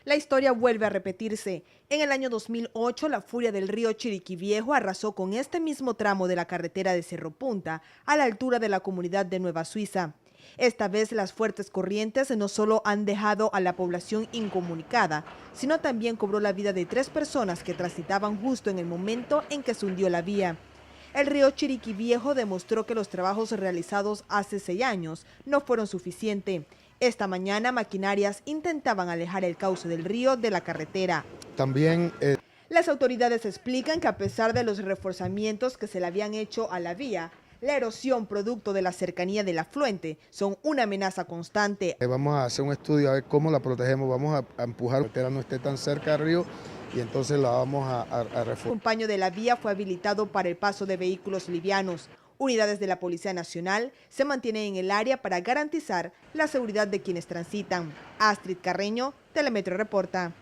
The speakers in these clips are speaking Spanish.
La historia vuelve a repetirse. En el año 2008, la furia del río Chiriquiviejo arrasó con este mismo tramo de la carretera de Cerro Punta, a la altura de la comunidad de Nueva Suiza. Esta vez las fuertes corrientes no solo han dejado a la población incomunicada, sino también cobró la vida de 3 personas que transitaban justo en el momento en que se hundió la vía. El río Chiriquiviejo demostró que los trabajos realizados hace 6 años no fueron suficientes. Esta mañana maquinarias intentaban alejar el cauce del río de la carretera. También Las autoridades explican que a pesar de los reforzamientos que se le habían hecho a la vía, la erosión producto de la cercanía del afluente son una amenaza constante. vamos a hacer un estudio a ver cómo la protegemos, vamos a empujar que la carretera no esté tan cerca del río y entonces la vamos a reforzar. Un paño de la vía fue habilitado para el paso de vehículos livianos. Unidades de la Policía Nacional se mantienen en el área para garantizar la seguridad de quienes transitan. Astrid Carreño, Telemetro reporta.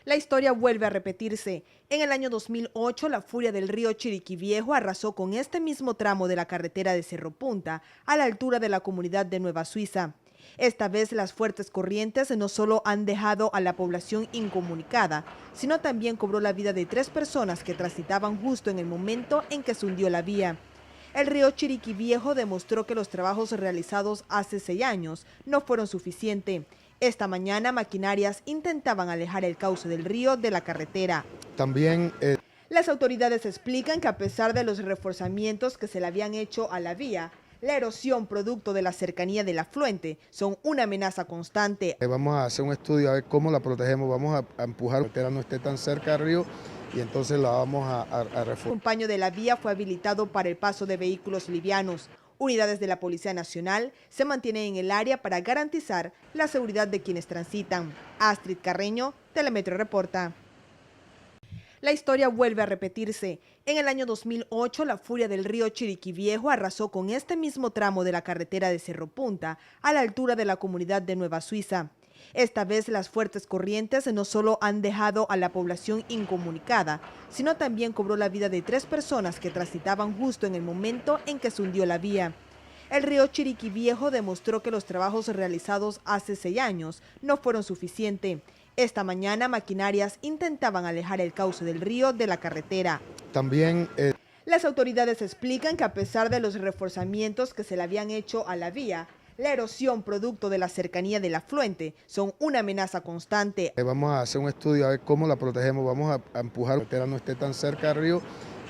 La historia vuelve a repetirse. En el año 2008, la furia del río Chiriquiviejo arrasó con este mismo tramo de la carretera de Cerro Punta, a la altura de la comunidad de Nueva Suiza. Esta vez las fuertes corrientes no solo han dejado a la población incomunicada, sino también cobró la vida de 3 personas que transitaban justo en el momento en que se hundió la vía. El río Chiriquiviejo demostró que los trabajos realizados hace 6 años no fueron suficientes. Esta mañana maquinarias intentaban alejar el cauce del río de la carretera. También Las autoridades explican que a pesar de los reforzamientos que se le habían hecho a la vía, la erosión producto de la cercanía del afluente son una amenaza constante. vamos a hacer un estudio a ver cómo la protegemos, vamos a empujar que la carretera no esté tan cerca del río y entonces la vamos a reforzar. Un paño de la vía fue habilitado para el paso de vehículos livianos. Unidades de la Policía Nacional se mantienen en el área para garantizar la seguridad de quienes transitan. Astrid Carreño, Telemetro reporta. La historia vuelve a repetirse. En el año 2008, la furia del río Chiriquiviejo arrasó con este mismo tramo de la carretera de Cerro Punta, a la altura de la comunidad de Nueva Suiza. Esta vez las fuertes corrientes no solo han dejado a la población incomunicada, sino también cobró la vida de 3 personas que transitaban justo en el momento en que se hundió la vía. El río Chiriquiviejo demostró que los trabajos realizados hace 6 años no fueron suficientes. Esta mañana maquinarias intentaban alejar el cauce del río de la carretera. También Las autoridades explican que a pesar de los reforzamientos que se le habían hecho a la vía, la erosión producto de la cercanía del afluente son una amenaza constante. vamos a hacer un estudio a ver cómo la protegemos, vamos a empujar que la carretera no esté tan cerca del río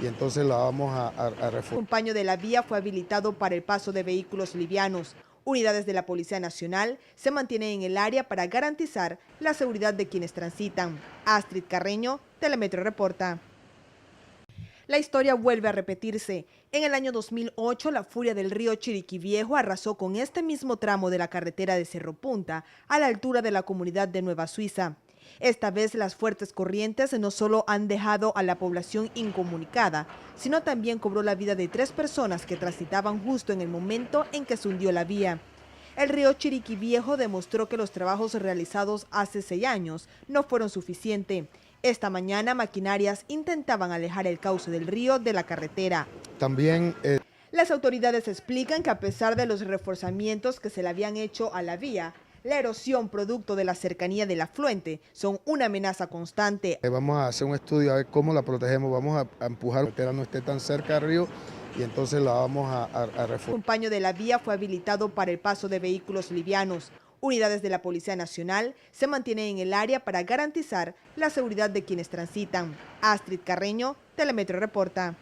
y entonces la vamos a reforzar. Un paño de la vía fue habilitado para el paso de vehículos livianos. Unidades de la Policía Nacional se mantienen en el área para garantizar la seguridad de quienes transitan. Astrid Carreño, Telemetro reporta. La historia vuelve a repetirse. En el año 2008, la furia del río Chiriquiviejo arrasó con este mismo tramo de la carretera de Cerro Punta, a la altura de la comunidad de Nueva Suiza. Esta vez las fuertes corrientes no solo han dejado a la población incomunicada, sino también cobró la vida de 3 personas que transitaban justo en el momento en que se hundió la vía. El río Chiriquiviejo demostró que los trabajos realizados hace 6 años no fueron suficientes. Esta mañana maquinarias intentaban alejar el cauce del río de la carretera. También Las autoridades explican que a pesar de los reforzamientos que se le habían hecho a la vía, la erosión producto de la cercanía del afluente son una amenaza constante. vamos a hacer un estudio a ver cómo la protegemos, vamos a empujar que la carretera no esté tan cerca del río y entonces la vamos a reforzar. Un paño de la vía fue habilitado para el paso de vehículos livianos. Unidades de la Policía Nacional se mantienen en el área para garantizar la seguridad de quienes transitan. Astrid Carreño, Telemetro reporta.